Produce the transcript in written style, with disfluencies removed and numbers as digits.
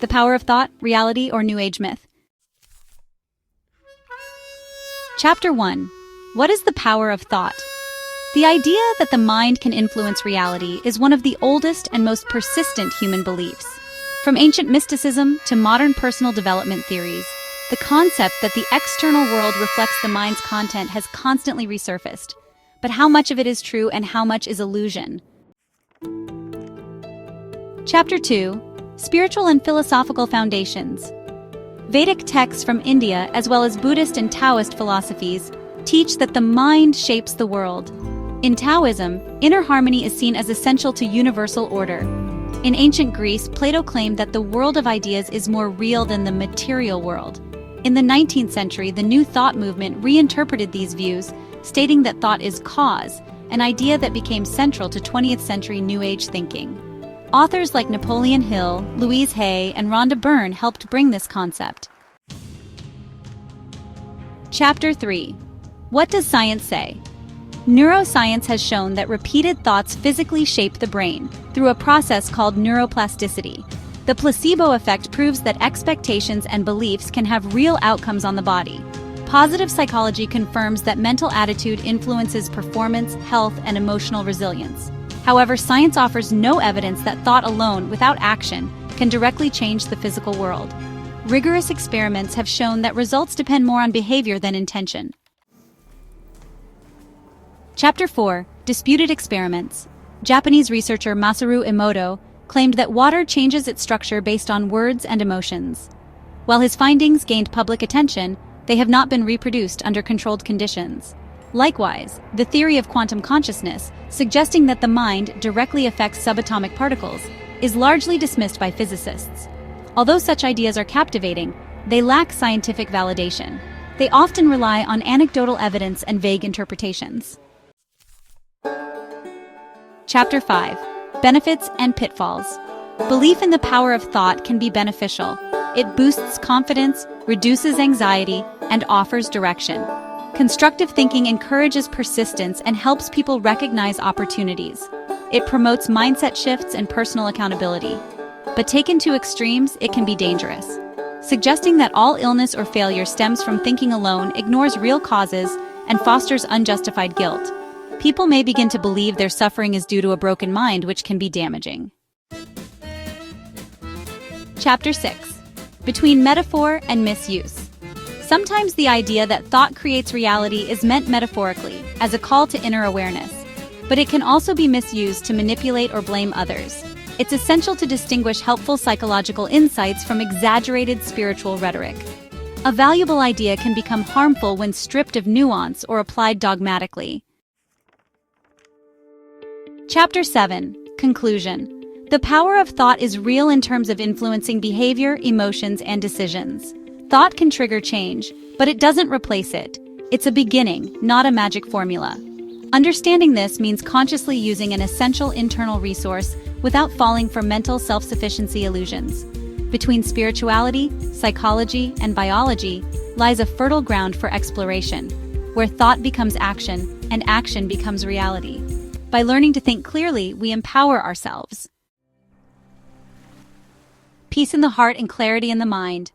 The power of thought, reality, or New Age myth? Chapter 1. What is the power of thought? The idea that the mind can influence reality is one of the oldest and most persistent human beliefs. From ancient mysticism to modern personal development theories, the concept that the external world reflects the mind's content has constantly resurfaced. But how much of it is true and how much is illusion? Chapter 2. Spiritual and philosophical foundations. Vedic texts from India, as well as Buddhist and Taoist philosophies, teach that the mind shapes the world. In Taoism, inner harmony is seen as essential to universal order. In ancient Greece, Plato claimed that the world of ideas is more real than the material world. In the 19th century, the New Thought movement reinterpreted these views, stating that thought is cause, an idea that became central to 20th century New Age thinking. Authors like Napoleon Hill, Louise Hay, and Rhonda Byrne helped bring this concept. Chapter 3. What does science say? Neuroscience has shown that repeated thoughts physically shape the brain through a process called neuroplasticity. The placebo effect proves that expectations and beliefs can have real outcomes on the body. Positive psychology confirms that mental attitude influences performance, health, and emotional resilience. However, science offers no evidence that thought alone, without action, can directly change the physical world. Rigorous experiments have shown that results depend more on behavior than intention. Chapter 4. Disputed experiments. Japanese researcher Masaru Emoto claimed that water changes its structure based on words and emotions. While his findings gained public attention, they have not been reproduced under controlled conditions. Likewise, the theory of quantum consciousness, suggesting that the mind directly affects subatomic particles, is largely dismissed by physicists. Although such ideas are captivating, they lack scientific validation. They often rely on anecdotal evidence and vague interpretations. Chapter 5. Benefits and pitfalls. Belief in the power of thought can be beneficial. It boosts confidence, reduces anxiety, and offers direction. Constructive thinking encourages persistence and helps people recognize opportunities. It promotes mindset shifts and personal accountability. But taken to extremes, it can be dangerous. Suggesting that all illness or failure stems from thinking alone ignores real causes and fosters unjustified guilt. People may begin to believe their suffering is due to a broken mind, which can be damaging. Chapter 6. Between metaphor and misuse. Sometimes the idea that thought creates reality is meant metaphorically, as a call to inner awareness. But it can also be misused to manipulate or blame others. It's essential to distinguish helpful psychological insights from exaggerated spiritual rhetoric. A valuable idea can become harmful when stripped of nuance or applied dogmatically. Chapter 7. Conclusion. The power of thought is real in terms of influencing behavior, emotions, and decisions. Thought can trigger change, but it doesn't replace it. It's a beginning, not a magic formula. Understanding this means consciously using an essential internal resource without falling for mental self-sufficiency illusions. Between spirituality, psychology, and biology lies a fertile ground for exploration, where thought becomes action and action becomes reality. By learning to think clearly, we empower ourselves. Peace in the heart and clarity in the mind.